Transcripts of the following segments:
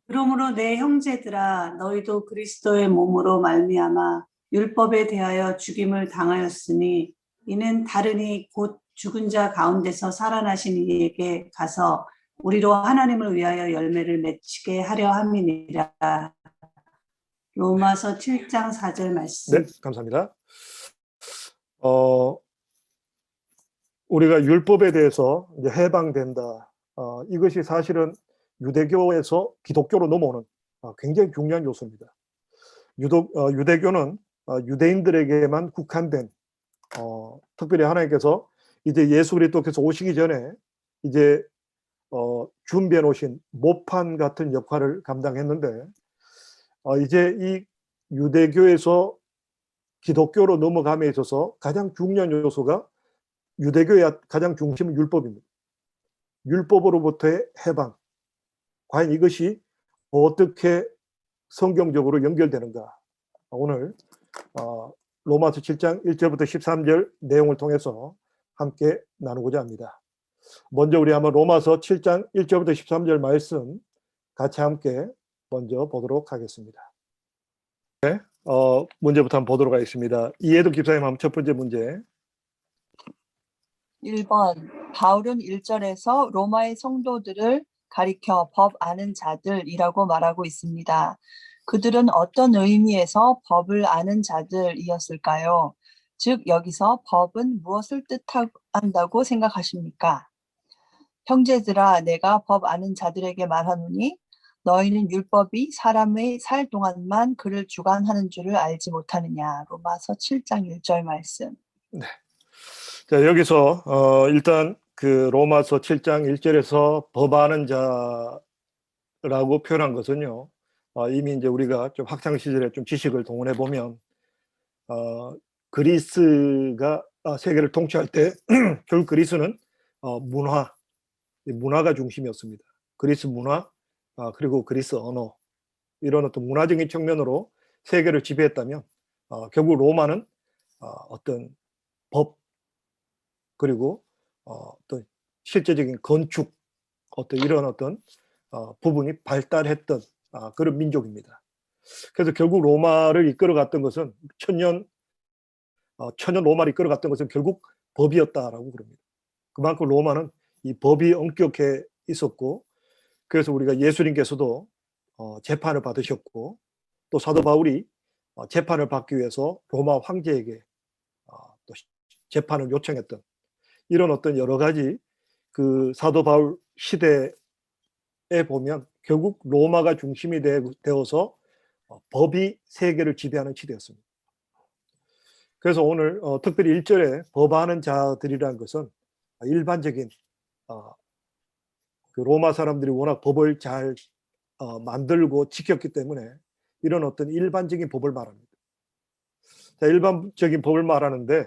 그러므로 내 형제들아 너희도 그리스도의 몸으로 말미암아 율법에 대하여 죽임을 당하였으니 이는 다르니 곧 죽은 자 가운데서 살아나신 이에게 가서 우리로 하나님을 위하여 열매를 맺게 하려 함이니라. 로마서 7장 4절 말씀. 네, 감사합니다. 우리가 율법에 대해서 이제 해방된다. 이것이 사실은 유대교에서 기독교로 넘어오는 굉장히 중요한 요소입니다. 유대교는 유대인들에게만 국한된, 특별히 하나님께서 이제 예수 그리스도께서 오시기 전에 이제 준비해 놓으신 모판 같은 역할을 감당했는데, 이제 이 유대교에서 기독교로 넘어감에 있어서 가장 중요한 요소가 유대교의 가장 중심은 율법입니다. 율법으로부터의 해방. 과연 이것이 어떻게 성경적으로 연결되는가? 오늘 로마서 7장 1절부터 13절 내용을 통해서 함께 나누고자 합니다. 먼저 우리 한번 로마서 7장 1절부터 13절 말씀 같이 함께 먼저 보도록 하겠습니다. 네, 문제부터 한번 보도록 하겠습니다. 이해도 집사님 한번 첫 번째 문제. 1번 바울은 1절에서 로마의 성도들을 가리켜 법 아는 자들이라고 말하고 있습니다. 그들은 어떤 의미에서 법을 아는 자들이었을까요? 즉 여기서 법은 무엇을 뜻한다고 생각하십니까? 형제들아 내가 법 아는 자들에게 말하노니 너희는 율법이 사람의 살 동안만 그를 주관하는 줄을 알지 못하느냐. 로마서 7장 1절 말씀. 네. 자, 여기서 일단 그 로마서 7장 1절에서 법 아는 자라고 표현한 것은요, 이미 이제 우리가 좀 학창 시절에 좀 지식을 동원해 보면 그리스가 세계를 통치할 때 결국 그리스는 문화가 중심이었습니다. 그리스 문화, 그리고 그리스 언어, 이런 어떤 문화적인 측면으로 세계를 지배했다면 결국 로마는 어떤 법, 그리고 어떤 실제적인 건축, 어떤 이런 어떤 부분이 발달했던 그런 민족입니다. 그래서 결국 로마를 이끌어갔던 것은 천년 로마를 이끌어갔던 것은 결국 법이었다라고 그럽니다. 그만큼 로마는 이 법이 엄격해 있었고, 그래서 우리가 예수님께서도 재판을 받으셨고, 또 사도 바울이 재판을 받기 위해서 로마 황제에게 또 재판을 요청했던 이런 어떤 여러 가지 그 사도 바울 시대에 보면 결국 로마가 중심이 되어서 법이 세계를 지배하는 시대였습니다. 그래서 오늘 특별히 1절에 법하는 자들이라는 것은 일반적인 그 로마 사람들이 워낙 법을 잘 만들고 지켰기 때문에 이런 어떤 일반적인 법을 말합니다. 자, 일반적인 법을 말하는데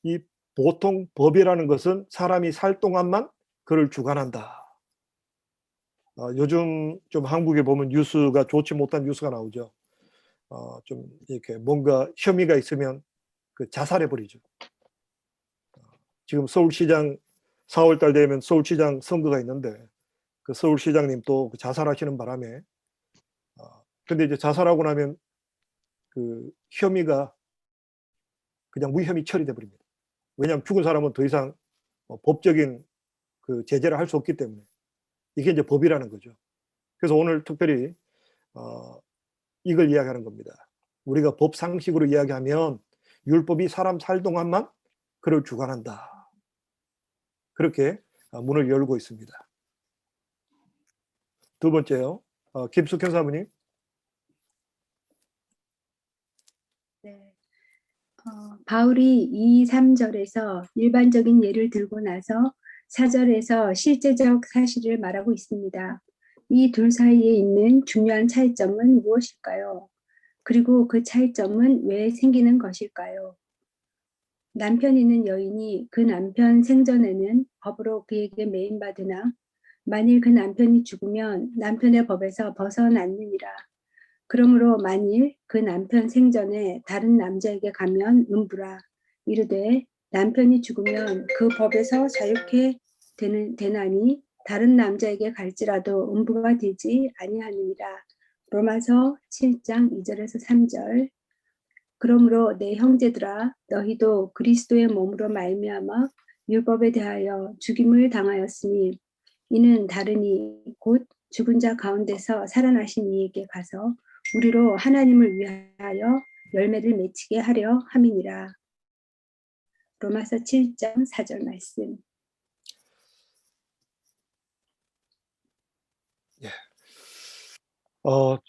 이 보통 법이라는 것은 사람이 살 동안만 그를 주관한다. 요즘 좀 한국에 보면 뉴스가 좋지 못한 뉴스가 나오죠. 좀 이렇게 뭔가 혐의가 있으면 그 자살해버리죠. 지금 서울시장 4월달 되면 서울시장 선거가 있는데 그 서울시장님 또 자살하시는 바람에 근데 이제 자살하고 나면 그 혐의가 그냥 무혐의 처리돼 버립니다. 왜냐하면 죽은 사람은 더 이상 법적인 그 제재를 할 수 없기 때문에 이게 이제 법이라는 거죠. 그래서 오늘 특별히 이걸 이야기하는 겁니다. 우리가 법 상식으로 이야기하면 율법이 사람 살 동안만 그를 주관한다. 그렇게 문을 열고 있습니다. 두 번째요. 김숙현 사모님. 네. 바울이 2, 3절에서 일반적인 예를 들고 나서 4절에서 실제적 사실을 말하고 있습니다. 이 둘 사이에 있는 중요한 차이점은 무엇일까요? 그리고 그 차이점은 왜 생기는 것일까요? 남편 있는 여인이 그 남편 생전에는 법으로 그에게 매임받으나 만일 그 남편이 죽으면 남편의 법에서 벗어났느니라. 그러므로 만일 그 남편 생전에 다른 남자에게 가면 음부라. 이르되 남편이 죽으면 그 법에서 자유케 되나니 다른 남자에게 갈지라도 음부가 되지 아니하느니라. 로마서 7장 2절에서 3절. 그러므로 내 형제들아 너희도 그리스도의 몸으로 말미암아 율법에 대하여 죽임을 당하였으니 이는 다르니 곧 죽은 자 가운데서 살아나신 이에게 가서 우리로 하나님을 위하여 열매를 맺히게 하려 함이니라. 로마서 7장 4절 말씀.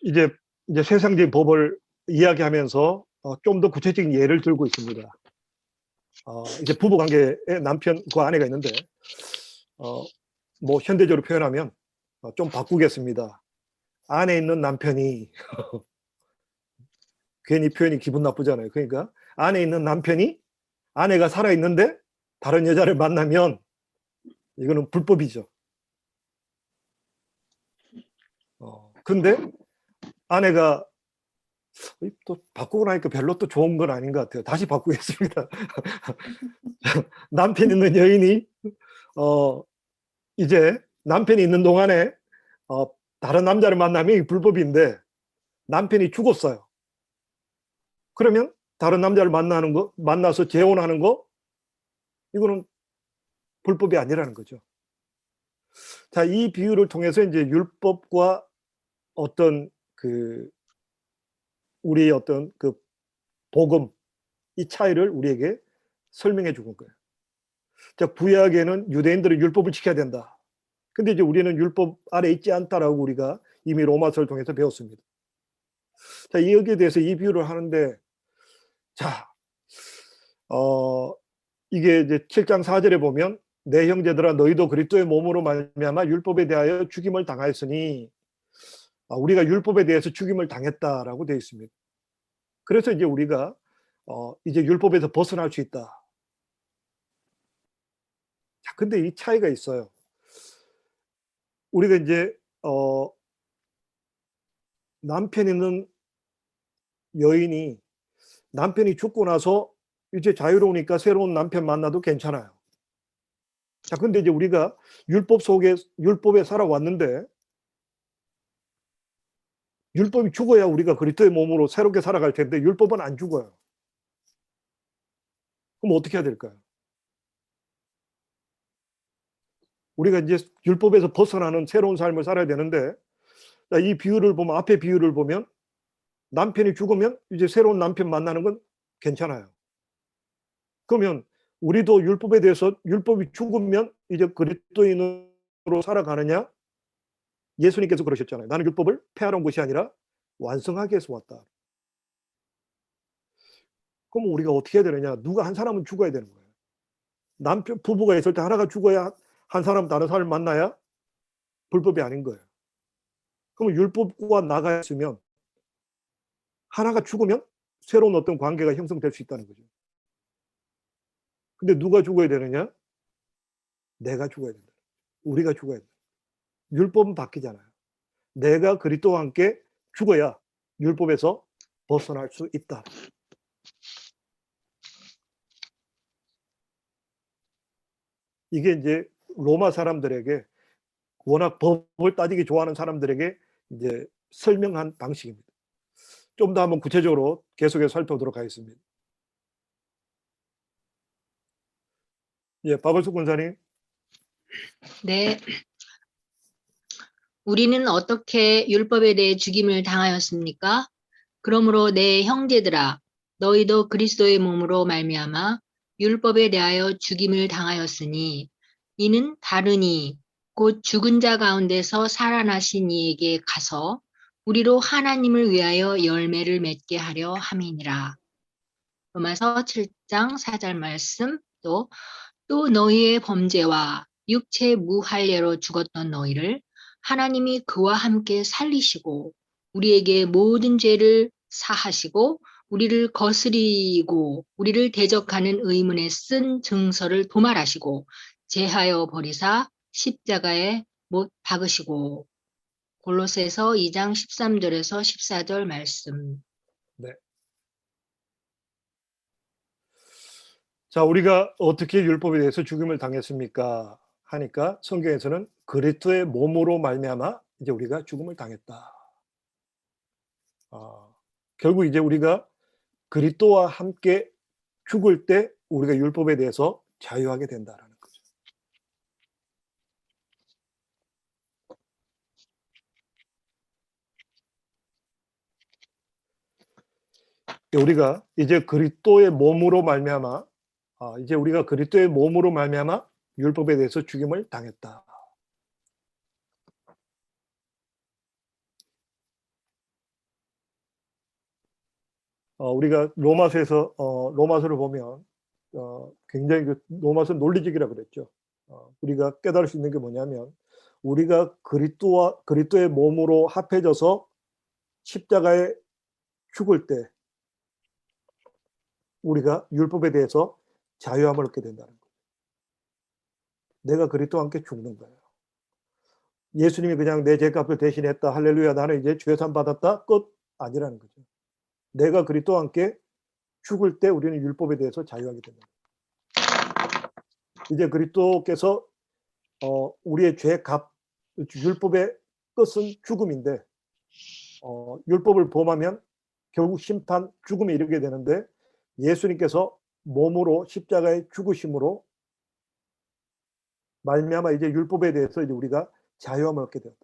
이제 세상적인 법을 이야기하면서 좀 더 구체적인 예를 들고 있습니다. 이제 부부 관계에 남편과 아내가 있는데, 뭐 현대적으로 표현하면 좀 바꾸겠습니다. 안에 있는 남편이 괜히 표현이 기분 나쁘잖아요. 그러니까 안에 있는 남편이 아내가 살아 있는데 다른 여자를 만나면 이거는 불법이죠. 근데 아내가 또 바꾸고 나니까 별로 또 좋은 건 아닌 것 같아요. 다시 바꾸겠습니다. 남편 있는 여인이 이제 남편이 있는 동안에 다른 남자를 만나면 이게 불법인데 남편이 죽었어요. 그러면 다른 남자를 만나서 재혼하는 거 이거는 불법이 아니라는 거죠. 자, 이 비유를 통해서 이제 율법과 어떤 우리의 어떤 복음, 이 차이를 우리에게 설명해 주는 거예요. 자, 구약에는 유대인들은 율법을 지켜야 된다. 근데 이제 우리는 율법 아래 있지 않다라고 우리가 이미 로마서를 통해서 배웠습니다. 자, 여기에 대해서 이 비유를 하는데, 자, 이게 이제 7장 4절에 보면 내 형제들아 너희도 그리스도의 몸으로 말미암아 율법에 대하여 죽임을 당하였으니, 우리가 율법에 대해서 죽임을 당했다라고 되어 있습니다. 그래서 이제 우리가 이제 율법에서 벗어날 수 있다. 자, 근데 이 차이가 있어요. 우리가 이제 남편 있는 여인이 남편이 죽고 나서 이제 자유로우니까 새로운 남편 만나도 괜찮아요. 자, 근데 이제 우리가 율법에 살아왔는데 율법이 죽어야 우리가 그리스도의 몸으로 새롭게 살아갈 텐데 율법은 안 죽어요. 그럼 어떻게 해야 될까요? 우리가 이제 율법에서 벗어나는 새로운 삶을 살아야 되는데, 이 비유를 보면, 앞에 비유를 보면 남편이 죽으면 이제 새로운 남편 만나는 건 괜찮아요. 그러면 우리도 율법에 대해서 율법이 죽으면 이제 그리스도인으로 살아가느냐? 예수님께서 그러셨잖아요. 나는 율법을 폐하러 온 것이 아니라 완성하기 위해서 왔다. 그럼 우리가 어떻게 해야 되느냐? 누가 한 사람은 죽어야 되는 거예요. 부부가 있을 때 하나가 죽어야 한 사람 다른 사람을 만나야 불법이 아닌 거예요. 그러면 율법과 나가 있으면 하나가 죽으면 새로운 어떤 관계가 형성될 수 있다는 거죠. 근데 누가 죽어야 되느냐? 내가 죽어야 된다. 우리가 죽어야 된다. 율법은 바뀌잖아요. 내가 그리스도와 함께 죽어야 율법에서 벗어날 수 있다. 이게 이제 로마 사람들에게, 워낙 법을 따지기 좋아하는 사람들에게 이제 설명한 방식입니다. 좀 더 한번 구체적으로 계속해서 살펴보도록 하겠습니다. 예, 박을숙 권사님. 네. 우리는 어떻게 율법에 대해 죽임을 당하였습니까? 그러므로 내 형제들아 너희도 그리스도의 몸으로 말미암아 율법에 대하여 죽임을 당하였으니 이는 다르니 곧 죽은 자 가운데서 살아나신 이에게 가서 우리로 하나님을 위하여 열매를 맺게 하려 함이니라. 로마서 7장 4절 말씀. 또 너희의 범죄와 육체 무할례로 죽었던 너희를 하나님이 그와 함께 살리시고 우리에게 모든 죄를 사하시고 우리를 거스리고 우리를 대적하는 의문에 쓴 증서를 도말하시고 제하여 버리사 십자가에 못 박으시고. 골로새서 2장 13절에서 14절 말씀. 네. 자, 우리가 어떻게 율법에 대해서 죽임을 당했습니까? 하니까 성경에서는 그리스도의 몸으로 말미암아 이제 우리가 죽음을 당했다. 결국 이제 우리가 그리스도와 함께 죽을 때 우리가 율법에 대해서 자유하게 된다라는 거죠. 우리가 이제 그리스도의 몸으로 말미암아 이제 우리가 그리스도의 몸으로 말미암아 율법에 대해서 죽임을 당했다. 우리가 로마서에서 로마서를 보면 굉장히 그 로마서 논리적이라 그랬죠. 우리가 깨달을 수 있는 게 뭐냐면 우리가 그리스도의 몸으로 합해져서 십자가에 죽을 때 우리가 율법에 대해서 자유함을 얻게 된다는 거예요. 내가 그리스도와 함께 죽는 거예요. 예수님이 그냥 내 죄값을 대신했다. 할렐루야, 나는 이제 죄산 받았다. 끝. 아니라는 거죠. 내가 그리스도와 함께 죽을 때 우리는 율법에 대해서 자유하게 됩니다. 이제 그리스도께서 우리의 죄값, 율법의 끝은 죽음인데 율법을 범하면 결국 심판, 죽음에 이르게 되는데 예수님께서 몸으로 십자가에 죽으심으로 말미암아 이제 율법에 대해서 이제 우리가 자유함을 얻게 되었다.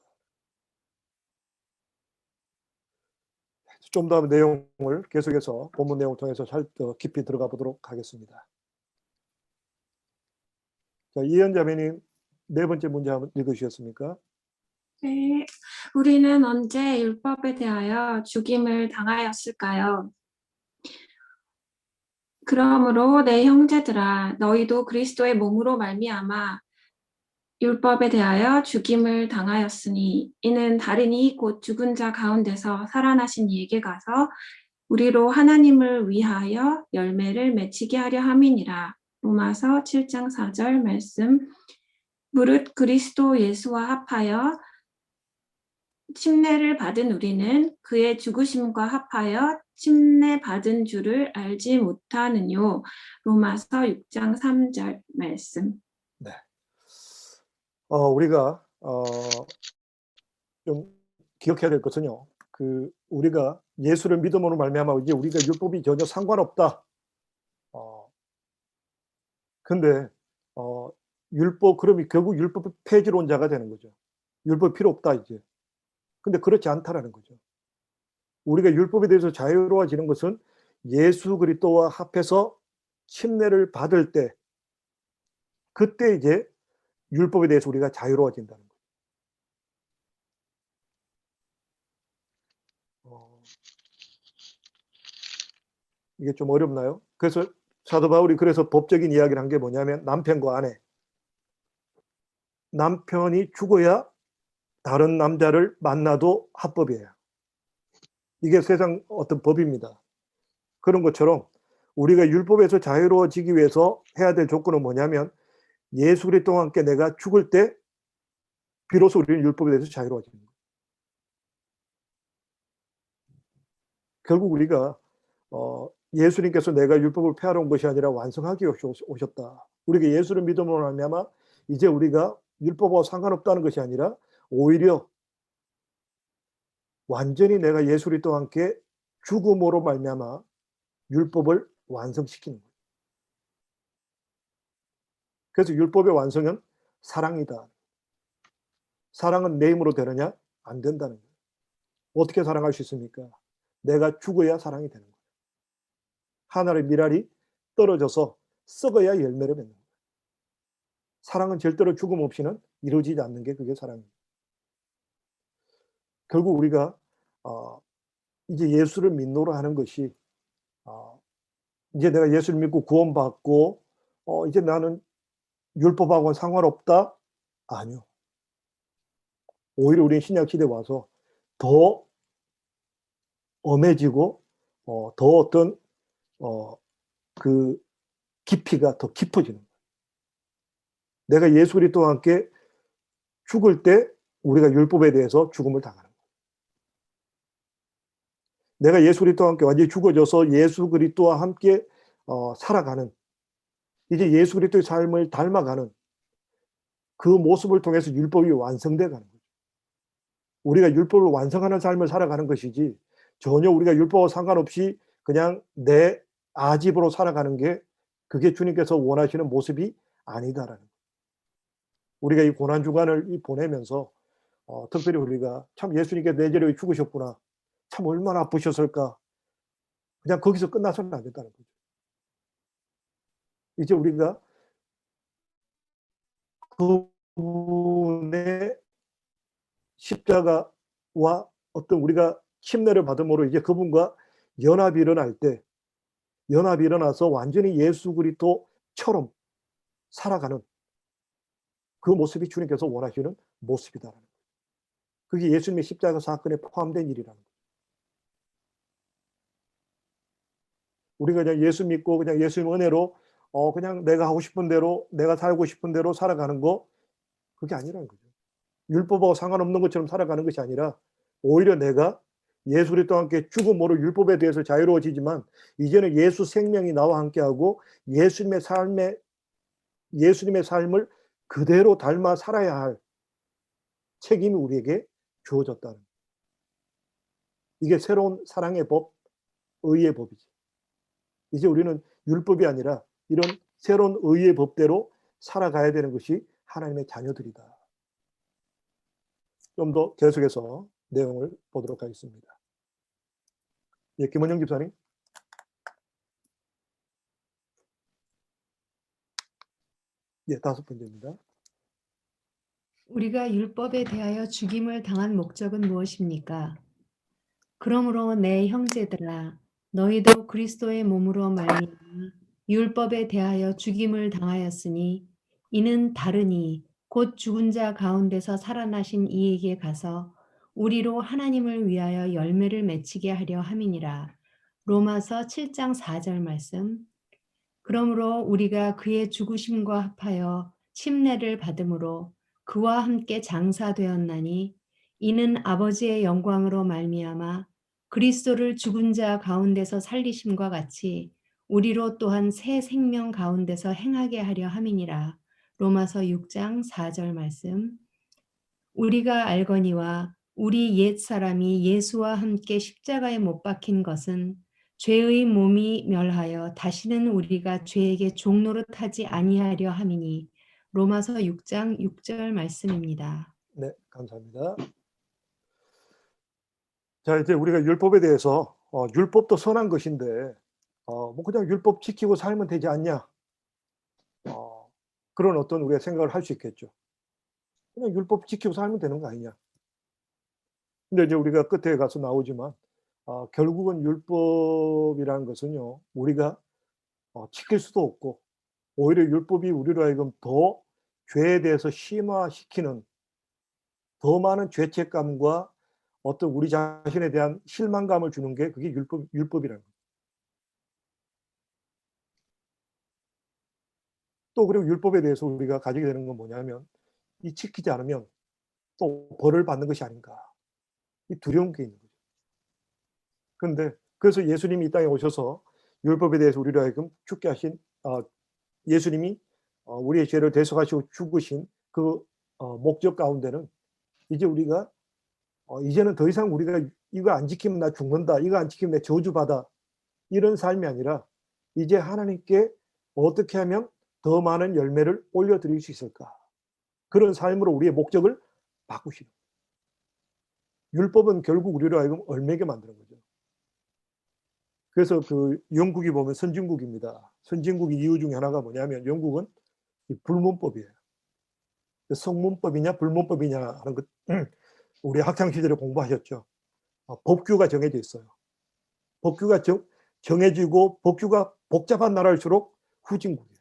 좀 더 내용을 계속해서 본문 내용을 통해서 더 깊이 들어가 보도록 하겠습니다. 자, 이현 자매님 네 번째 문제 한번 읽으시겠습니까? 네, 우리는 언제 율법에 대하여 죽임을 당하였을까요? 그러므로 내 형제들아, 너희도 그리스도의 몸으로 말미암아 율법에 대하여 죽임을 당하였으니 이는 다르니 곧 죽은 자 가운데서 살아나신 이에게 가서 우리로 하나님을 위하여 열매를 맺히게 하려 함이니라. 로마서 7장 4절 말씀. 무릇 그리스도 예수와 합하여 침례를 받은 우리는 그의 죽으심과 합하여 침례 받은 줄을 알지 못하느뇨. 로마서 6장 3절 말씀. 네. 우리가 좀 기억해야 될 것은요. 우리가 예수를 믿음으로 말미암아 이제 우리가 율법이 전혀 상관없다. 근데 그러면 결국 율법 폐지론자가 되는 거죠. 율법 필요 없다 이제. 근데 그렇지 않다라는 거죠. 우리가 율법에 대해서 자유로워지는 것은 예수 그리스도와 합해서 침례를 받을 때 그때 이제 율법에 대해서 우리가 자유로워진다는 거죠. 이게 좀 어렵나요? 그래서 사도 바울이 그래서 법적인 이야기를 한 게 뭐냐면 남편과 아내, 남편이 죽어야 다른 남자를 만나도 합법이에요. 이게 세상 어떤 법입니다. 그런 것처럼 우리가 율법에서 자유로워지기 위해서 해야 될 조건은 뭐냐면 예수 그리스도와 함께 내가 죽을 때 비로소 우리는 율법에 대해서 자유로워지는 거예요. 결국 우리가 예수님께서 내가 율법을 폐하러 온 것이 아니라 완성하기 위해 오셨다. 우리가 예수를 믿음으로 말미암아 이제 우리가 율법과 상관없다는 것이 아니라 오히려 완전히 내가 예수 그리스도와 함께 죽음으로 말미암아 율법을 완성시키는 거예요. 그래서 율법의 완성은 사랑이다. 사랑은 내 힘으로 되느냐? 안 된다는 거예요. 어떻게 사랑할 수 있습니까? 내가 죽어야 사랑이 되는 거예요. 하늘의 밀알이 떨어져서 썩어야 열매를 맺는 거예요. 사랑은 절대로 죽음 없이는 이루어지지 않는 게 그게 사랑입니다. 결국 우리가 이제 예수를 믿노라 하는 것이 이제 내가 예수를 믿고 구원받고 이제 나는 율법하고는 상관없다? 아니요. 오히려 우리는 신약시대에 와서 더 엄해지고 더 어떤 그 깊이가 더 깊어지는 거예요. 내가 예수 그리스도와 함께 죽을 때 우리가 율법에 대해서 죽음을 당하는 거예요. 내가 예수 그리스도와 함께 완전히 죽어져서 예수 그리스도와 함께 살아가는 이제 예수 그리스도의 삶을 닮아가는 그 모습을 통해서 율법이 완성돼 가는 거죠. 우리가 율법을 완성하는 삶을 살아가는 것이지 전혀 우리가 율법과 상관없이 그냥 내 아집으로 살아가는 게 그게 주님께서 원하시는 모습이 아니다라는 거예요. 우리가 이 고난주간을 보내면서 특별히 우리가 참 예수님께 내 죄를 죽으셨구나. 참 얼마나 아프셨을까. 그냥 거기서 끝나서는 안 된다는 거죠. 이제 우리가 그분의 십자가와 어떤 우리가 침례를 받음으로 이제 그분과 연합이 일어날 때 연합이 일어나서 완전히 예수 그리스도처럼 살아가는 그 모습이 주님께서 원하시는 모습이다라는 거예요. 그게 예수님의 십자가 사건에 포함된 일이라는 거예요. 우리가 그냥 예수 믿고 그냥 예수님 은혜로 그냥 내가 하고 싶은 대로 내가 살고 싶은 대로 살아가는 거 그게 아니라는 거죠. 율법하고 상관없는 것처럼 살아가는 것이 아니라 오히려 내가 예수 그리스도와 함께 죽음으로 율법에 대해서 자유로워지지만 이제는 예수 생명이 나와 함께하고 예수님의 삶을 그대로 닮아 살아야 할 책임이 우리에게 주어졌다는 거예요. 이게 새로운 사랑의 법, 의의 법이죠. 이제 우리는 율법이 아니라 이런 새로운 의의 법대로 살아가야 되는 것이 하나님의 자녀들이다. 좀 더 계속해서 내용을 보도록 하겠습니다. 예, 김원영 집사님. 예, 5번째입니다. 우리가 율법에 대하여 죽임을 당한 목적은 무엇입니까? 그러므로 내 형제들아 너희도 그리스도의 몸으로 말미암아 율법에 대하여 죽임을 당하였으니 이는 다르니 곧 죽은 자 가운데서 살아나신 이에게 가서 우리로 하나님을 위하여 열매를 맺히게 하려 함이니라. 로마서 7장 4절 말씀. 그러므로 우리가 그의 죽으심과 합하여 침례를 받음으로 그와 함께 장사되었나니 이는 아버지의 영광으로 말미암아 그리스도를 죽은 자 가운데서 살리심과 같이 우리로 또한 새 생명 가운데서 행하게 하려 함이니라. 로마서 6장 4절 말씀. 우리가 알거니와 우리 옛 사람이 예수와 함께 십자가에 못 박힌 것은 죄의 몸이 멸하여 다시는 우리가 죄에게 종노릇하지 아니하려 함이니 로마서 6장 6절 말씀입니다. 네, 감사합니다. 자, 이제 우리가 율법에 대해서 율법도 선한 것인데 뭐 그냥 율법 지키고 살면 되지 않냐? 그런 어떤 우리가 생각을 할 수 있겠죠. 그냥 율법 지키고 살면 되는 거 아니냐? 근데 이제 우리가 끝에 가서 나오지만 결국은 율법이라는 것은요, 우리가 지킬 수도 없고 오히려 율법이 우리로 하여금 더 죄에 대해서 심화시키는 더 많은 죄책감과 어떤 우리 자신에 대한 실망감을 주는 게 그게 율법이라는 거예요. 또 그리고 율법에 대해서 우리가 가지게 되는 건 뭐냐면 이 지키지 않으면 또 벌을 받는 것이 아닌가, 이 두려운 게 있는 거죠. 그런데 그래서 예수님이 이 땅에 오셔서 율법에 대해서 우리로 하여금 죽게 하신 예수님이 우리의 죄를 대속하시고 죽으신 그 목적 가운데는 이제 우리가 이제는 더 이상 우리가 이거 안 지키면 나 죽는다, 이거 안 지키면 내 저주받아, 이런 삶이 아니라 이제 하나님께 어떻게 하면 더 많은 열매를 올려드릴 수 있을까, 그런 삶으로 우리의 목적을 바꾸시는 거예요. 율법은 결국 우리로 하여금 얽매게 만드는 거죠. 그래서 그 영국이 보면 선진국입니다. 선진국 이유 중에 하나가 뭐냐면 영국은 불문법이에요. 성문법이냐 불문법이냐 하는 것 우리 학창 시절에 공부하셨죠. 법규가 정해져 있어요. 법규가 정해지고 법규가 복잡한 나라일수록 후진국이에요.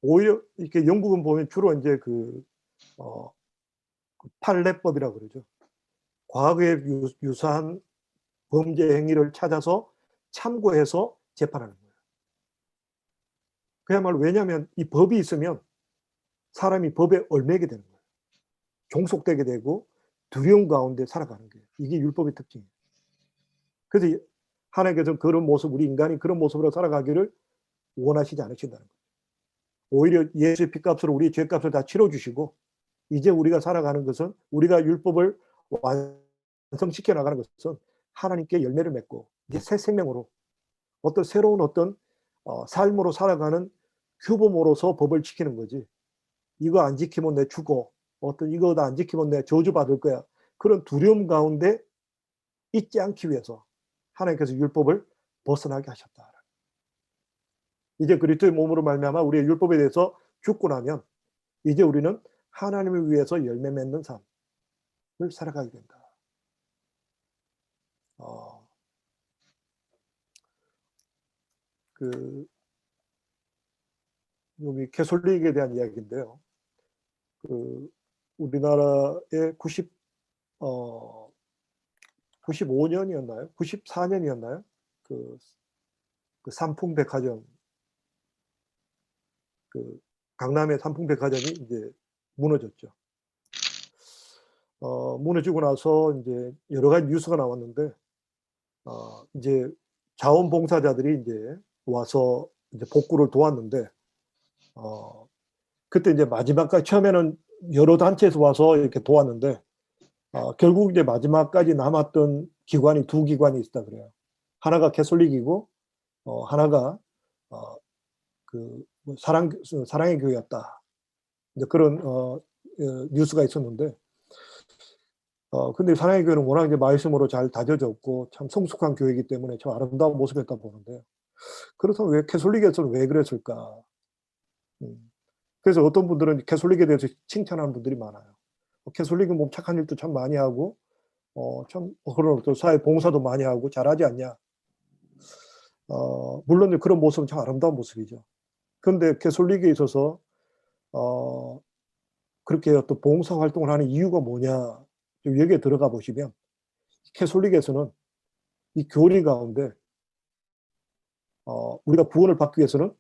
오히려 이렇게 영국은 보면 주로 이제 그 판례법이라고 그러죠. 과거에 유사한 범죄 행위를 찾아서 참고해서 재판하는 거예요. 그야말로 왜냐하면 이 법이 있으면 사람이 법에 얽매게 되는 거예요. 종속되게 되고 두려움 가운데 살아가는 거예요. 이게 율법의 특징이에요. 그래서 하나님께서는 그런 모습, 우리 인간이 그런 모습으로 살아가기를 원하시지 않으신다는 거예요. 오히려 예수의 피값으로 우리 죄값을 다 치러주시고 이제 우리가 살아가는 것은 우리가 율법을 완성시켜 나가는 것은 하나님께 열매를 맺고 이제 새 생명으로 어떤 새로운 어떤 삶으로 살아가는 규범으로서 법을 지키는 거지. 이거 안 지키면 내 죽어. 어떤 이거 안 지키면 내 저주받을 거야. 그런 두려움 가운데 있지 않기 위해서 하나님께서 율법을 벗어나게 하셨다. 이제 그리스도의 몸으로 말미암아 우리의 율법에 대해서 죽고 나면 이제 우리는 하나님을 위해서 열매 맺는 삶을 살아가게 된다. 여기 캐톨릭에 대한 이야기인데요. 우리나라에 95년이었나요? 94년이었나요? 그 삼풍백화점, 강남의 삼풍백화점이 이제 무너졌죠. 무너지고 나서 이제 여러 가지 뉴스가 나왔는데, 이제 자원봉사자들이 이제 와서 이제 복구를 도왔는데, 그때 이제 마지막까지 처음에는 여러 단체에서 와서 이렇게 도왔는데, 결국 이제 마지막까지 남았던 기관이 두 기관이 있다 그래요. 하나가 캐톨릭이고, 하나가 사랑의 교회였다. 이제 그런 뉴스가 있었는데, 근데 사랑의 교회는 워낙 이제 말씀으로 잘 다져졌고 참 성숙한 교회이기 때문에 참 아름다운 모습이었다 보는데, 그렇다면 왜 캐톨릭에서는 왜 그랬을까? 그래서 어떤 분들은 캐톨릭에 대해서 칭찬하는 분들이 많아요. 캐톨릭은 뭐 착한 일도 참 많이 하고, 참 그런 또 사회 봉사도 많이 하고 잘하지 않냐? 물론 그런 모습은 참 아름다운 모습이죠. 그런데 캐톨릭에 있어서 그렇게 어떤 봉사 활동을 하는 이유가 뭐냐? 좀 여기에 들어가 보시면 캐톨릭에서는 이 교리 가운데 우리가 구원을 받기 위해서는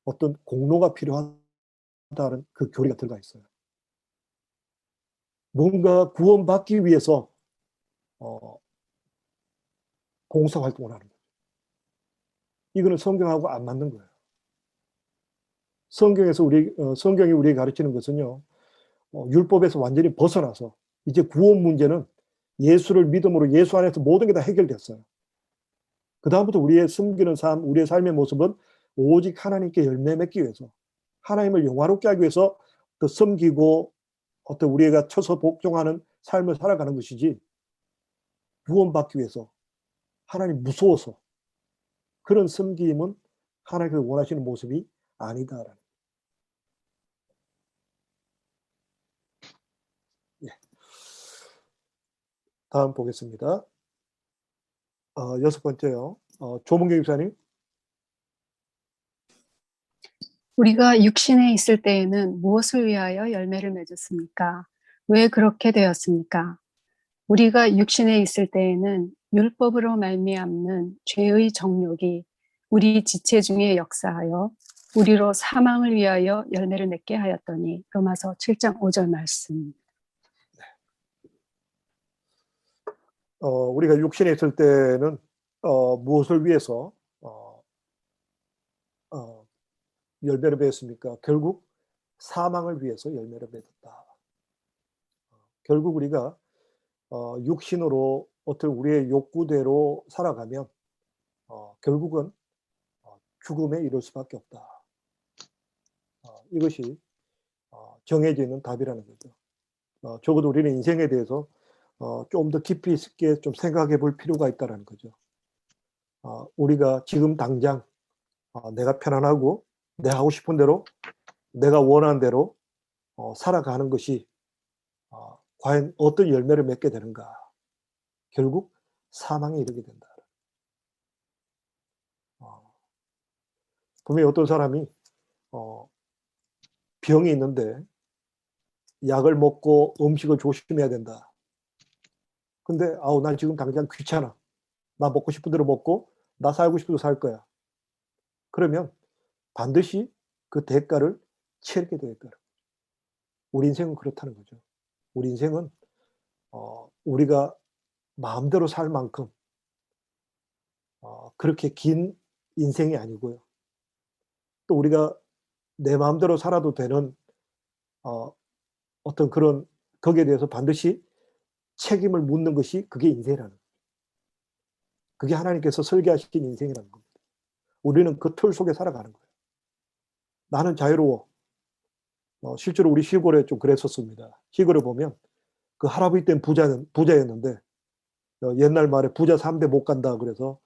어떤 공로가 필요하다는 그 교리가 들어가 있어요. 뭔가 구원받기 위해서 봉사활동을 하는 거예요. 이거는 성경하고 안 맞는 거예요. 성경이 우리에게 가르치는 것은요, 율법에서 완전히 벗어나서 이제 구원 문제는 예수를 믿음으로 예수 안에서 모든 게 다 해결됐어요. 그 다음부터 우리의 숨기는 삶, 우리의 삶의 모습은 오직 하나님께 열매 맺기 위해서, 하나님을 영화롭게 하기 위해서 더 섬기고 어떤 우리가 쳐서 복종하는 삶을 살아가는 것이지, 구원받기 위해서 하나님 무서워서 그런 섬김은 하나님께서 원하시는 모습이 아니다라는. 예. 다음 보겠습니다. 6번째요. 조문경 집사님. 우리가 육신에 있을 때에는 무엇을 위하여 열매를 맺었습니까? 왜 그렇게 되었습니까? 우리가 육신에 있을 때에는 율법으로 말미암는 죄의 정욕이 우리 지체 중에 역사하여 우리로 사망을 위하여 열매를 맺게 하였더니. 로마서 7장 5절 말씀. 우리가 육신에 있을 때는 무엇을 위해서 열매를 맺었습니까? 결국 사망을 위해서 열매를 맺었다. 결국 우리가 육신으로 어떤 우리의 욕구대로 살아가면 결국은 죽음에 이를 수밖에 없다. 이것이 정해져 있는 답이라는 거죠. 적어도 우리는 인생에 대해서 좀 더 깊이 있게 좀 생각해 볼 필요가 있다는 거죠. 우리가 지금 당장 내가 편안하고 내가 하고 싶은 대로 내가 원하는 대로 살아가는 것이 과연 어떤 열매를 맺게 되는가? 결국 사망에 이르게 된다. 분명히 어떤 사람이 병이 있는데 약을 먹고 음식을 조심해야 된다. 근데 난 지금 당장 귀찮아. 나 먹고 싶은 대로 먹고 나 살고 싶은 대로 살 거야. 그러면 반드시 그 대가를 치르게 되겠다. 우리 인생은 그렇다는 거죠. 우리 인생은 우리가 마음대로 살 만큼 그렇게 긴 인생이 아니고요. 또 우리가 내 마음대로 살아도 되는 어떤 그런 거기에 대해서 반드시 책임을 묻는 것이 그게 인생이라는 거예요. 그게 하나님께서 설계하신 인생이라는 겁니다. 우리는 그 틀 속에 살아가는 거예요. 나는 자유로워. 실제로 우리 시골에 좀 그랬었습니다. 시골에 보면 그 할아버지 때는 부자였는데 옛날 말에 부자 3대 못 간다 그래서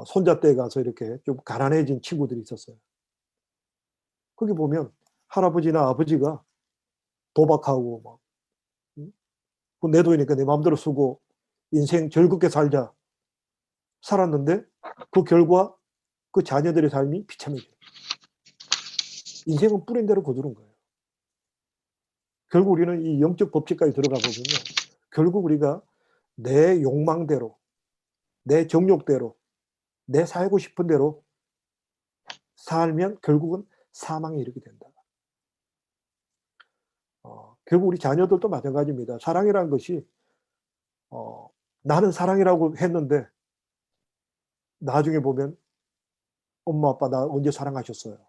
손자 때 가서 이렇게 좀 가난해진 친구들이 있었어요. 거기 보면 할아버지나 아버지가 도박하고 막 내 돈이니까 내 마음대로 쓰고 인생 즐겁게 살자 살았는데 그 결과 그 자녀들의 삶이 비참해져요. 인생은 뿌린 대로 거두는 거예요. 결국 우리는 이 영적 법칙까지 들어가 보면요. 결국 우리가 내 욕망대로, 내 정욕대로, 내 살고 싶은 대로 살면 결국은 사망에 이르게 된다. 결국 우리 자녀들도 마찬가지입니다. 사랑이라는 것이 나는 사랑이라고 했는데 나중에 보면 엄마 아빠 나 언제 사랑하셨어요?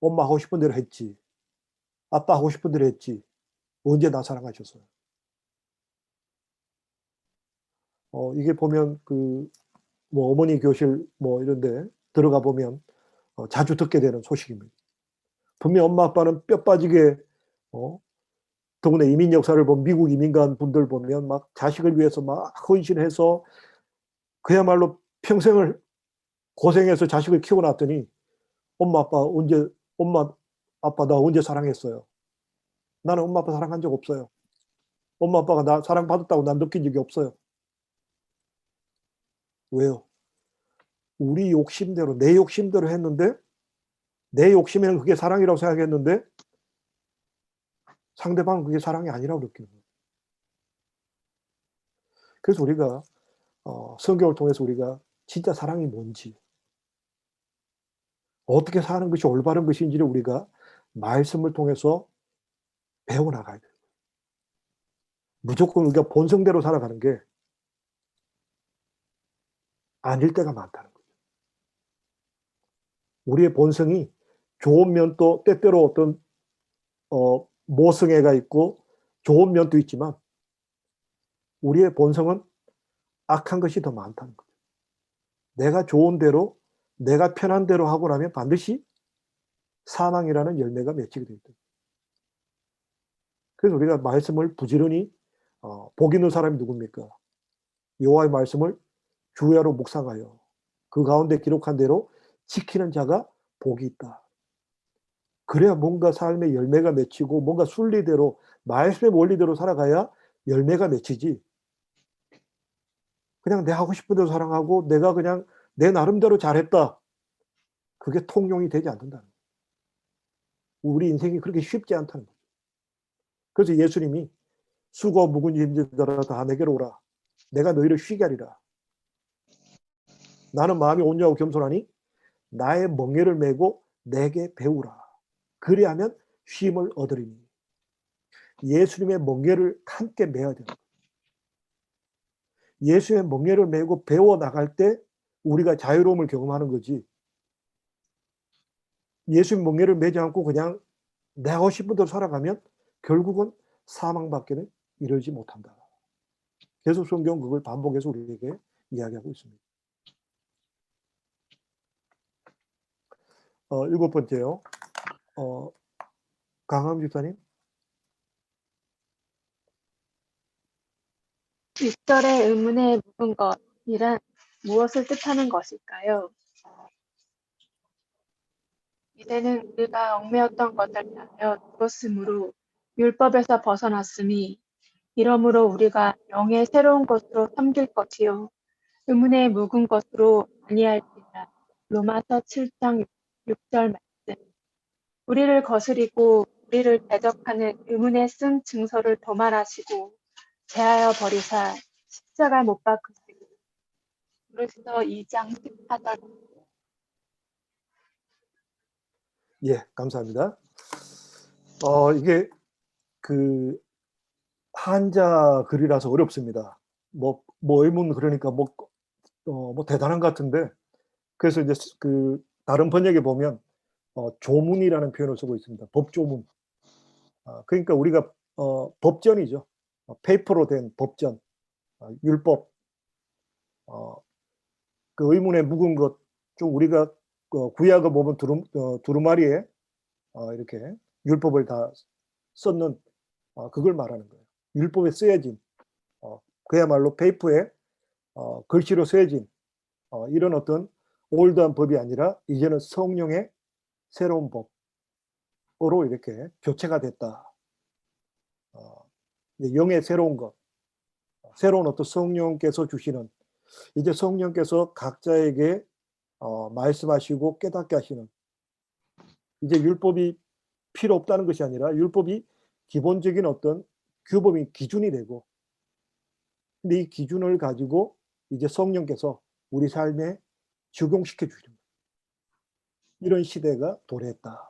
엄마 하고 싶은 대로 했지. 아빠 하고 싶은 대로 했지. 언제 나 사랑하셨어요? 이게 보면 뭐 어머니 교실 뭐 이런데 들어가 보면 자주 듣게 되는 소식입니다. 분명 엄마 아빠는 뼈 빠지게 더구나 이민 역사를 보면 미국 이민간 분들 보면 막 자식을 위해서 막 헌신해서 그야말로 평생을 고생해서 자식을 키워놨더니 엄마 아빠 나 언제 사랑했어요? 나는 엄마 아빠 사랑한 적 없어요. 엄마 아빠가 나 사랑받았다고 난 느낀 적이 없어요. 왜요? 우리 욕심대로 내 욕심대로 했는데 내 욕심에는 그게 사랑이라고 생각했는데 상대방은 그게 사랑이 아니라고 느끼는 거예요. 그래서 우리가 성경을 통해서 우리가 진짜 사랑이 뭔지 어떻게 사는 것이 올바른 것인지를 우리가 말씀을 통해서 배워나가야 돼요. 무조건 우리가 본성대로 살아가는 게 아닐 때가 많다는 거죠. 우리의 본성이 좋은 면도 때때로 어떤 모성애가 있고 좋은 면도 있지만 우리의 본성은 악한 것이 더 많다는 거죠. 내가 좋은 대로 내가 편한 대로 하고 나면 반드시 사망이라는 열매가 맺히게 되어 있다. 그래서 우리가 말씀을 부지런히 복 있는 사람이 누굽니까? 여호와의 말씀을 주야로 묵상하여 그 가운데 기록한 대로 지키는 자가 복이 있다. 그래야 뭔가 삶의 열매가 맺히고 뭔가 순리대로 말씀의 원리대로 살아가야 열매가 맺히지. 그냥 내 하고 싶은 대로 사랑하고 내가 그냥 내 나름대로 잘했다. 그게 통용이 되지 않는다는 거예요. 우리 인생이 그렇게 쉽지 않다는 거죠. 그래서 예수님이 수고 무거운 짐진들아 다 내게로 오라. 내가 너희를 쉬게 하리라. 나는 마음이 온유하고 겸손하니 나의 멍에를 메고 내게 배우라. 그리하면 쉼을 얻으리니. 예수님의 멍에를 함께 메어야 됩니다. 예수의 멍에를 메고 배워 나갈 때 우리가 자유로움을 경험하는 거지. 예수의 멍에를 메지 않고 그냥 내가 하고 싶은 대로 살아가면 결국은 사망밖에는 이르지 못한다. 계속 성경 그걸 반복해서 우리에게 이야기하고 있습니다. 7번째요. 강함 집사님. 6절의 의문에 묻은 것이란 무엇을 뜻하는 것일까요? 이제는 우리가 얽매였던 것을 다하여 죽었으므로 율법에서 벗어났으니 이러므로 우리가 영의 새로운 것으로 섬길 것이요 의문에 묵은 것으로 아니할지라. 로마서 7장 6절 말씀. 우리를 거스리고 우리를 대적하는 의문에 쓴 증서를 도말하시고 제하여 버리사 십자가 못 박으시고. 그리스도 2장 14절. 예, 감사합니다. 이게 한자 글이라서 어렵습니다. 뭐 의문 그러니까 뭐 대단한 것 같은데 그래서 이제 다른 번역에 보면 조문이라는 표현을 쓰고 있습니다. 법조문. 그러니까 우리가 법전이죠. 페이퍼로 된 법전, 율법. 그 의문에 묵은 것 중 우리가 구약을 보면 두루마리에 이렇게 율법을 다 썼는 그걸 말하는 거예요. 율법에 쓰여진 그야말로 페이퍼에 글씨로 쓰여진 이런 어떤 올드한 법이 아니라 이제는 성령의 새로운 법으로 이렇게 교체가 됐다. 영의 새로운 것, 새로운 어떤 성령께서 주시는, 이제 성령께서 각자에게 말씀하시고 깨닫게 하시는, 이제 율법이 필요 없다는 것이 아니라 율법이 기본적인 어떤 규범이 기준이 되고, 근데 이 기준을 가지고 이제 성령께서 우리 삶에 적용시켜 주시는 거예요. 이런 시대가 도래했다.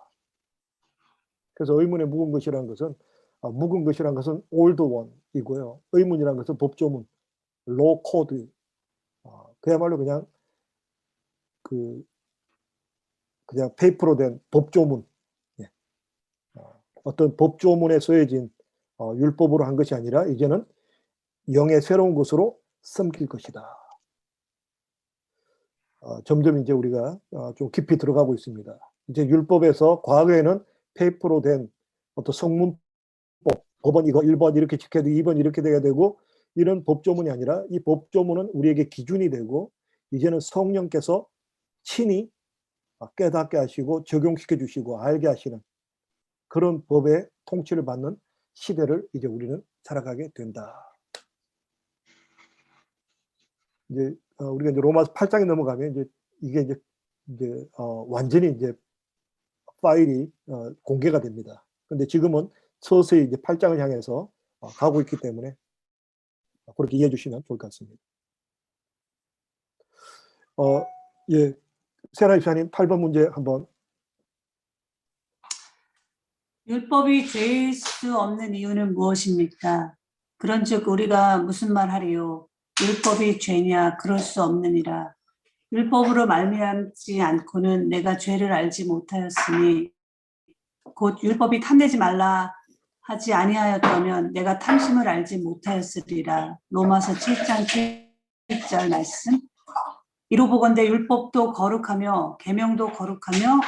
그래서 의문에 묵은 것이라는 것은 묵은 것이라는 것은 올드 원이고요. 의문이라는 것은 법조문, 로 코드. 그야말로 그냥 그냥 페이퍼로 된 법조문. 예. 어떤 법조문에 써여진 율법으로 한 것이 아니라 이제는 영의 새로운 것으로 섬길 것이다. 점점 이제 우리가 좀 깊이 들어가고 있습니다. 이제 율법에서 과거에는 페이퍼로 된 어떤 성문법, 법은 이거 1번 이렇게 지켜야 되고 2번 이렇게 돼야 되고 이런 법조문이 아니라 이 법조문은 우리에게 기준이 되고 이제는 성령께서 친히 깨닫게 하시고 적용시켜 주시고 알게 하시는 그런 법의 통치를 받는 시대를 이제 우리는 살아가게 된다. 이제 우리가 이제 로마서 8장에 넘어가면 이제 이게 이제 완전히 이제 파일이 공개가 됩니다. 근데 지금은 서서히 이제 8장을 향해서 가고 있기 때문에 그렇게 이해해 주시면 좋을 것 같습니다. 예, 세라 입사님 8번 문제 한번. 율법이 죄일 수 없는 이유는 무엇입니까? 그런즉 우리가 무슨 말하리요? 율법이 죄냐? 그럴 수 없느니라. 율법으로 말미암지 않고는 내가 죄를 알지 못하였으니 곧 율법이 탐내지 말라 하지 아니하였다면 내가 탐심을 알지 못하였으리라. 로마서 7장 7절 말씀. 이로 보건대 율법도 거룩하며 계명도 거룩하며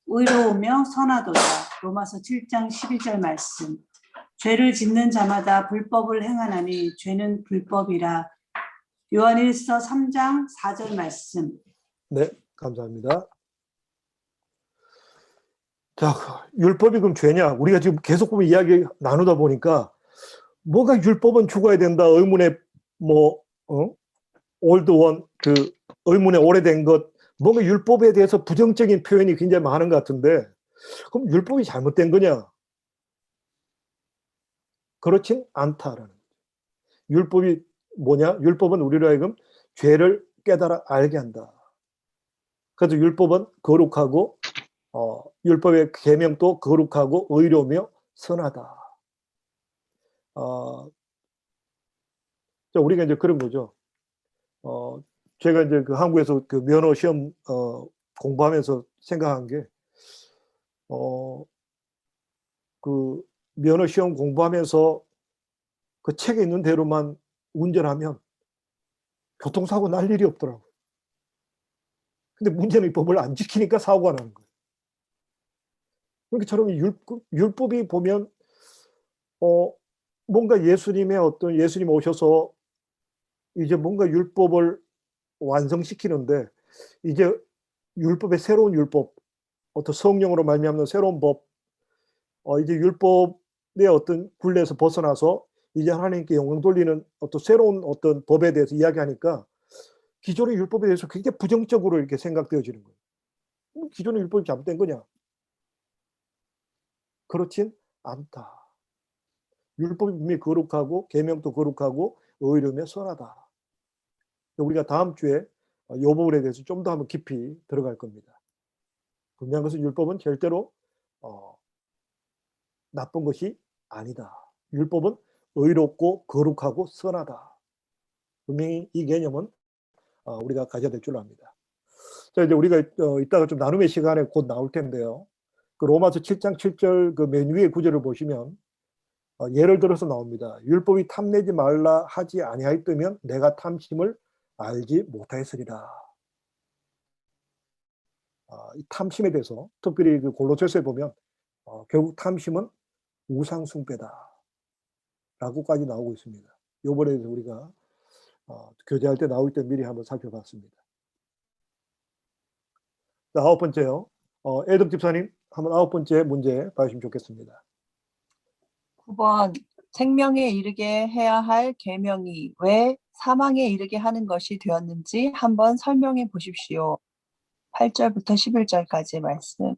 의로우며 선하도다. 로마서 7장 12절 말씀. 죄를 짓는 자마다 불법을 행하나니 죄는 불법이라. 요한일서 3장 4절 말씀. 네, 감사합니다. 자, 율법이 그럼 죄냐? 우리가 지금 계속 보면 이야기 나누다 보니까 뭐가 율법은 죽어야 된다. 의문에 올드 원, 그 의문에 오래된 것, 뭔가 율법에 대해서 부정적인 표현이 굉장히 많은 것 같은데 그럼 율법이 잘못된 거냐? 그렇진 않다라는 거죠. 율법이 뭐냐? 율법은 우리로 하여금 죄를 깨달아 알게 한다. 그래서 율법은 거룩하고 율법의 계명도 거룩하고 의로우며 선하다. 우리가 이제 그런 거죠. 제가 이제 그 한국에서 그 면허 시험 공부하면서 생각한 게 그 면허 시험 공부하면서 그 책에 있는 대로만 운전하면 교통사고 날 일이 없더라고요. 근데 문제는 이 법을 안 지키니까 사고가 나는 거예요. 그렇게처럼 율법이 보면 뭔가 예수님 오셔서 이제 뭔가 율법을 완성시키는데 이제 율법의 새로운 율법, 어떤 성령으로 말미암는 새로운 법, 이제 율법의 어떤 굴레에서 벗어나서 이제 하나님께 영광 돌리는 어떤 새로운 어떤 법에 대해서 이야기하니까 기존의 율법에 대해서 굉장히 부정적으로 이렇게 생각되어지는 거예요. 기존의 율법이 잘못된 거냐? 그렇진 않다. 율법이 분명히 거룩하고 계명도 거룩하고 의로우며 선하다. 우리가 다음 주에 이 부분에 대해서 좀 더 한번 깊이 들어갈 겁니다. 분명한 것은 율법은 절대로 나쁜 것이 아니다. 율법은 의롭고 거룩하고 선하다. 분명히 이 개념은 우리가 가져야 될 줄 압니다. 자, 자, 이제 우리가 이따가 좀 나눔의 시간에 곧 나올 텐데요. 그 로마서 7장 7절 그 맨 위의 구절을 보시면 예를 들어서 나옵니다. 율법이 탐내지 말라 하지 아니하였다면 내가 탐심을 알지 못하였으리라. 이 탐심에 대해서 특별히 그 골로새서에 보면 결국 탐심은 우상 숭배다 라고까지 나오고 있습니다. 요번에 우리가 교제할 때 나올 때 미리 한번 살펴봤습니다. 자, 9번째요. 애덤 집사님 한번 9번째 문제 봐주시면 좋겠습니다. 9번 생명에 이르게 해야 할 계명이 왜 사망에 이르게 하는 것이 되었는지 한번 설명해 보십시오. 8절부터 11절까지 말씀.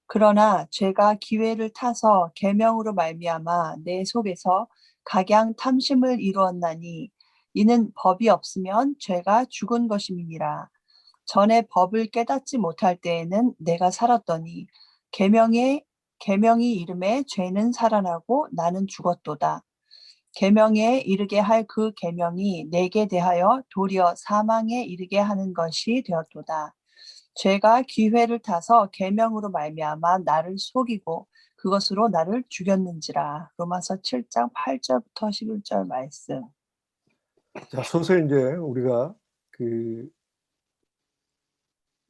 그러나 죄가 기회를 타서 계명으로 말미암아 내 속에서 각양 탐심을 이루었나니 이는 법이 없으면 죄가 죽은 것임이니라. 전에 법을 깨닫지 못할 때에는 내가 살았더니 계명이 이름에 죄는 살아나고 나는 죽었도다. 계명에 이르게 할 그 계명이 내게 대하여 도리어 사망에 이르게 하는 것이 되었도다. 죄가 기회를 타서 계명으로 말미암아 나를 속이고 그것으로 나를 죽였는지라. 로마서 7장 8절부터 11절 말씀. 자, 서서히 이제 우리가 그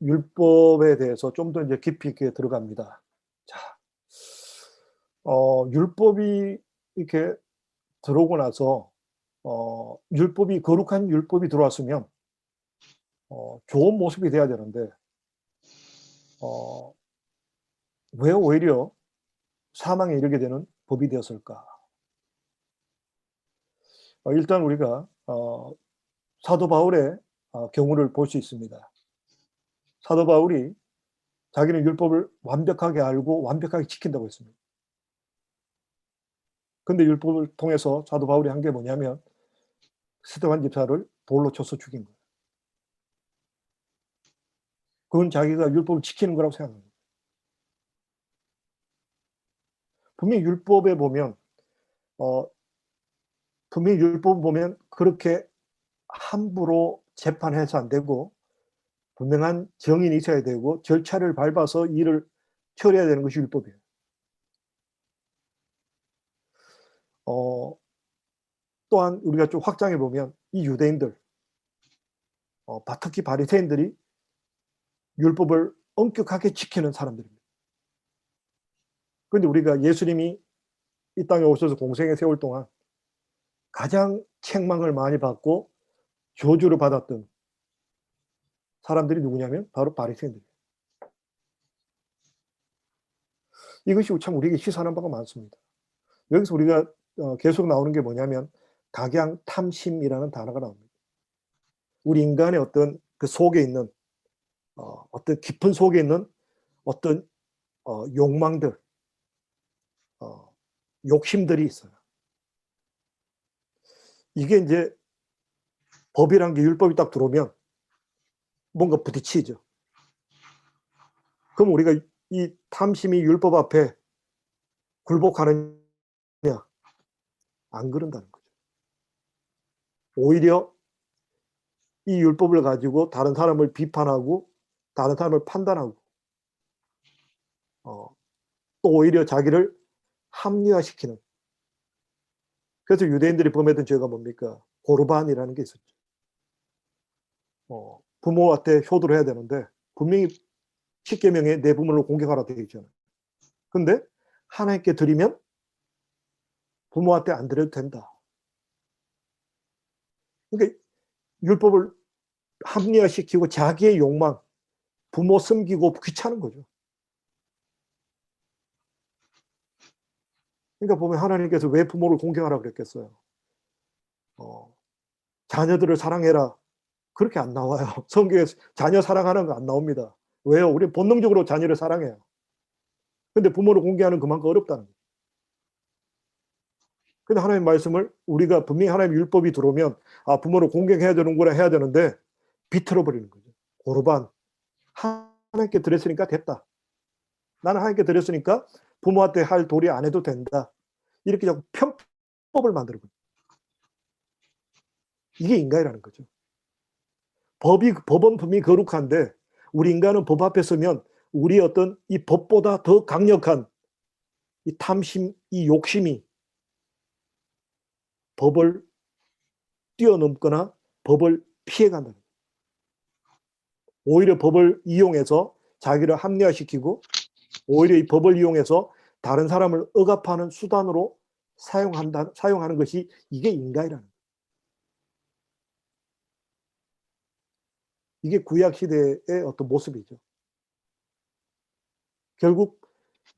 율법에 대해서 좀 더 이제 깊이 있게 들어갑니다. 자, 율법이 이렇게 들어오고 나서 율법이 거룩한 율법이 들어왔으면 좋은 모습이 돼야 되는데 왜 오히려 사망에 이르게 되는 법이 되었을까? 일단 우리가 사도 바울의 경우를 볼 수 있습니다. 사도 바울이 자기는 율법을 완벽하게 알고 완벽하게 지킨다고 했습니다. 근데 율법을 통해서 사도 바울이 한 게 뭐냐면 스데반 집사를 돌로 쳐서 죽인 거예요. 그건 자기가 율법을 지키는 거라고 생각합니다. 분명히 율법에 보면 그렇게 함부로 재판해서 안 되고 분명한 정인이 있어야 되고 절차를 밟아서 일을 처리해야 되는 것이 율법이에요. 또한 우리가 좀 확장해 보면 이 유대인들, 특히 바리새인들이 율법을 엄격하게 지키는 사람들입니다. 그런데 우리가 예수님이 이 땅에 오셔서 공생의 세월 동안 가장 책망을 많이 받고 저주를 받았던 사람들이 누구냐면 바로 바리새인들이에요. 이것이 참 우리에게 시사하는 바가 많습니다. 여기서 우리가 계속 나오는 게 뭐냐면 각양 탐심이라는 단어가 나옵니다. 우리 인간의 어떤 그 속에 있는 어떤 깊은 속에 있는 어떤 욕망들, 욕심들이 있어요. 이게 이제 법이란 게 율법이 딱 들어오면 뭔가 부딪히죠. 그럼 우리가 이 탐심이 율법 앞에 굴복하느냐? 안 그런다는 거죠. 오히려 이 율법을 가지고 다른 사람을 비판하고 다른 사람을 판단하고 또 오히려 자기를 합리화시키는. 그래서 유대인들이 범했던 죄가 뭡니까? 고르반이라는 게 있었죠. 부모한테 효도를 해야 되는데 분명히 십계명에 내 부모를 공경하라 되어 있잖아요. 근데 하나님께 드리면 부모한테 안 드려도 된다. 그러니까 율법을 합리화시키고 자기의 욕망, 부모 섬기고 귀찮은 거죠. 그러니까 보면 하나님께서 왜 부모를 공경하라 그랬겠어요? 자녀들을 사랑해라. 그렇게 안 나와요. 성경에서 자녀 사랑하는 거 안 나옵니다. 왜요? 우리 본능적으로 자녀를 사랑해요. 근데 부모를 공경하는 그만큼 어렵다는 거예요. 근데 하나님 말씀을 우리가 분명히 하나님 율법이 들어오면 부모를 공경해야 되는구나 해야 되는데 비틀어 버리는 거죠. 고르반. 하나님께 드렸으니까 됐다. 나는 하나님께 드렸으니까 부모한테 할 도리 안 해도 된다. 이렇게 자꾸 편법을 만들어 버려요. 이게 인간이라는 거죠. 법은 분명히 거룩한데 우리 인간은 법 앞에 서면 우리 어떤 이 법보다 더 강력한 이 탐심, 이 욕심이 법을 뛰어넘거나 법을 피해간다. 오히려 법을 이용해서 자기를 합리화시키고 오히려 이 법을 이용해서 다른 사람을 억압하는 수단으로 사용하는 것이 이게 인간이라는 거예요. 이게 구약 시대의 어떤 모습이죠. 결국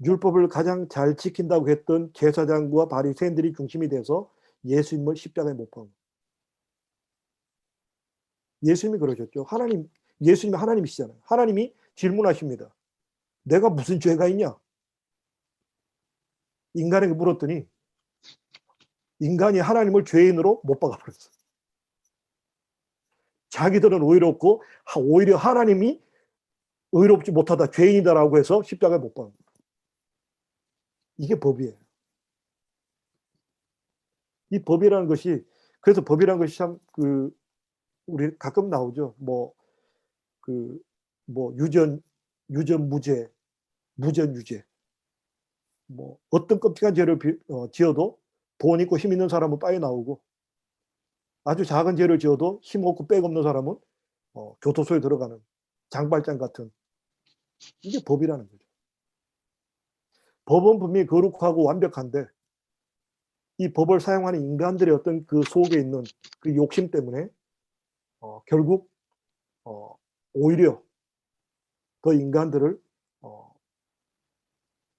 율법을 가장 잘 지킨다고 했던 제사장과 바리새인들이 중심이 돼서 예수님을 십자가에 못 박은 거예요. 예수님이 그러셨죠. 예수님이 하나님이시잖아요. 하나님이 질문하십니다. 내가 무슨 죄가 있냐? 인간에게 물었더니 인간이 하나님을 죄인으로 못 박아버렸어요. 자기들은 의롭고 오히려 하나님이 의롭지 못하다, 죄인이다라고 해서 십자가에 못 박은 거예요. 이게 법이에요. 이 법이라는 것이, 그래서 법이라는 것이 참 우리 가끔 나오죠. 유전 무죄, 무전 유죄. 어떤 끔찍한 죄를 지어도 돈 있고 힘 있는 사람은 빠져나오고, 아주 작은 죄를 지어도 힘 없고 빽 없는 사람은 교도소에 들어가는 장발장 같은, 이게 법이라는 거죠. 법은 분명히 거룩하고 완벽한데 이 법을 사용하는 인간들의 어떤 그 속에 있는 그 욕심 때문에 결국 오히려 더 인간들을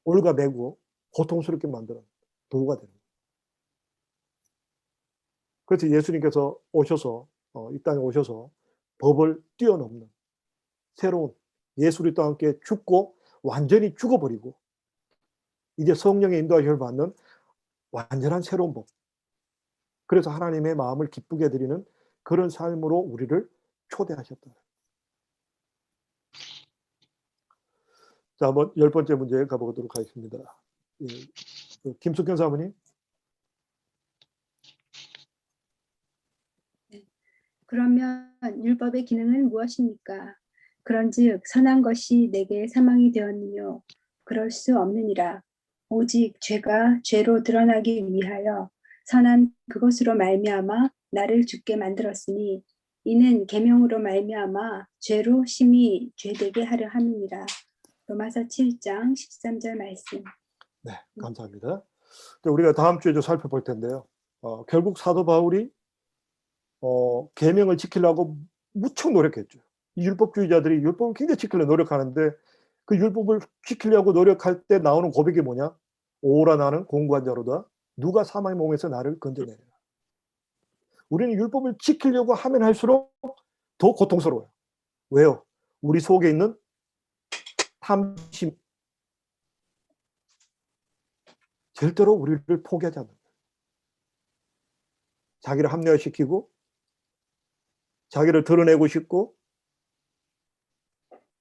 올가매고 고통스럽게 만드는 도구가 되는 거예요. 그래서 예수님께서 오셔서 이 땅에 오셔서 법을 뛰어넘는 새로운, 예수 그리스도와 함께 죽고 완전히 죽어버리고 이제 성령의 인도하심을 받는 완전한 새로운 법. 그래서 하나님의 마음을 기쁘게 해드리는 그런 삶으로 우리를 초대하셨다. 자, 한번 10번째 문제 가보도록 하겠습니다. 김숙현 사모님. 그러면 율법의 기능은 무엇입니까? 그런즉 선한 것이 내게 사망이 되었느뇨. 그럴 수 없느니라. 오직 죄가 죄로 드러나기 위하여 선한 그것으로 말미암아 나를 죽게 만들었으니 이는 계명으로 말미암아 죄로 심히 죄되게 하려 함이니라. 로마서 7장 13절 말씀. 네, 감사합니다. 우리가 다음 주에 좀 살펴볼 텐데요. 결국 사도 바울이 계명을 지키려고 무척 노력했죠. 이 율법주의자들이 율법을 굉장히 지키려고 노력하는데 그 율법을 지키려고 노력할 때 나오는 고백이 뭐냐? 오라 나는 공고한 자로다. 누가 사망의 몸에서 나를 건져내리라. 우리는 율법을 지키려고 하면 할수록 더 고통스러워요. 왜요? 우리 속에 있는 탐심, 절대로 우리를 포기하지 않는 거예요. 자기를 합리화시키고 자기를 드러내고 싶고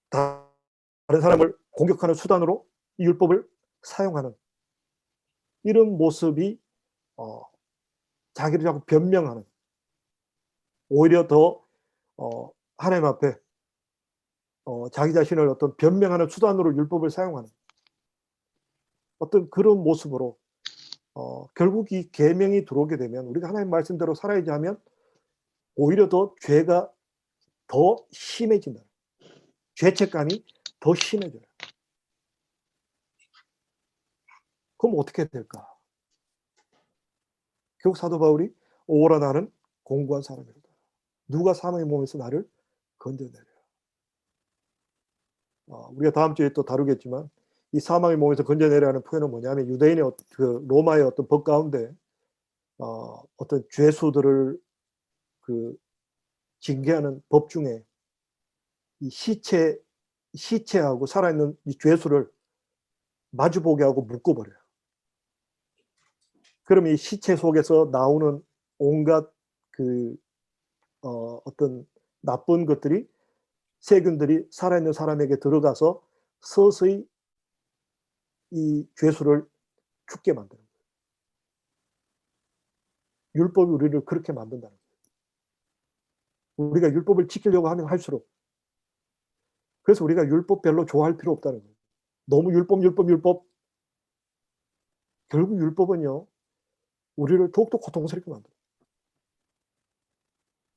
다른 사람을 공격하는 수단으로 이 율법을 사용하는 이런 모습이 자기를 자꾸 변명하는, 오히려 더 하나님 앞에 자기 자신을 어떤 변명하는 수단으로 율법을 사용하는 어떤 그런 모습으로 결국 이 계명이 들어오게 되면 우리가 하나님 말씀대로 살아야지 하면 오히려 더 죄가 더 심해진다. 죄책감이 더 심해져요. 그럼 어떻게 될까? 결국 사도 바울이 오라 나는 공고한 사람이다. 누가 사망의 몸에서 나를 건져내려. 우리가 다음 주에 또 다루겠지만 이 사망의 몸에서 건져내려는 표현은 뭐냐면 유대인의 그 로마의 어떤 법 가운데 어떤 죄수들을 징계하는 법 중에 이 시체하고 살아있는 이 죄수를 마주보게 하고 묶어버려요. 그럼 이 시체 속에서 나오는 온갖 어떤 나쁜 것들이, 세균들이 살아있는 사람에게 들어가서 서서히 이 죄수를 죽게 만드는 거예요. 율법이 우리를 그렇게 만든다는 거예요. 우리가 율법을 지키려고 하면 할수록, 그래서 우리가 율법 별로 좋아할 필요 없다는 거예요. 너무 율법. 결국 율법은요, 우리를 더욱더 고통스럽게 만들어요.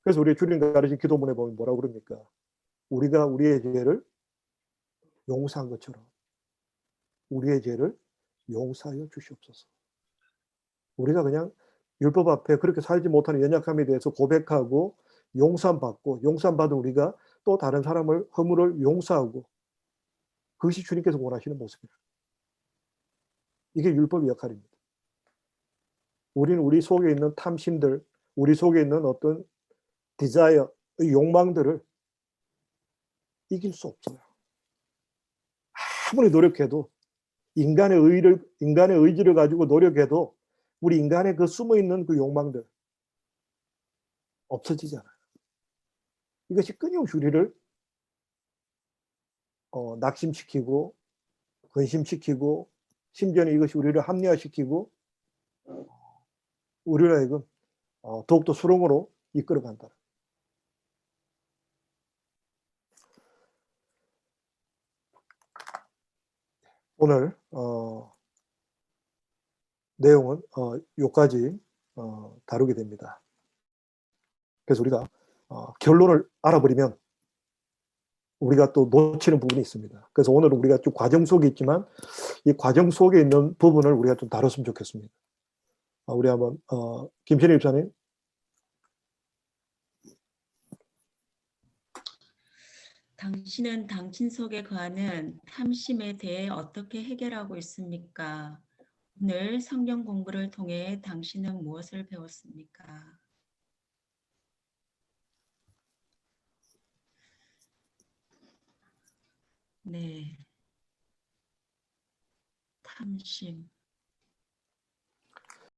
그래서 우리 주님 가르친 기도문에 보면 뭐라고 그럽니까? 우리가 우리의 죄를 용서한 것처럼 우리의 죄를 용서하여 주시옵소서. 우리가 그냥 율법 앞에 그렇게 살지 못하는 연약함에 대해서 고백하고 용서받고 용서받은 우리가 또 다른 사람을 허물을 용서하고, 그것이 주님께서 원하시는 모습이에요. 이게 율법의 역할입니다. 우리는 우리 속에 있는 탐심들, 우리 속에 있는 어떤 디자이어, 욕망들을 이길 수 없어요. 아무리 노력해도, 인간의 의지를 가지고 노력해도 우리 인간의 그 숨어 있는 그 욕망들 없어지잖아요. 이것이 끊임없이 우리를 낙심시키고 근심시키고, 심지어는 이것이 우리를 합리화시키고 우리를 하여금 더욱더 수렁으로 이끌어간다. 오늘 내용은 여기까지 다루게 됩니다. 그래서 우리가 결론을 알아버리면 우리가 또 놓치는 부분이 있습니다. 그래서 오늘은 우리가 좀 과정 속에 있지만 이 과정 속에 있는 부분을 우리가 좀 다뤘으면 좋겠습니다. 우리 한번 김신혜 입사님. 당신은 당신 속에 거하는 탐심에 대해 어떻게 해결하고 있습니까? 오늘 성경 공부를 통해 당신은 무엇을 배웠습니까? 네. 탐심.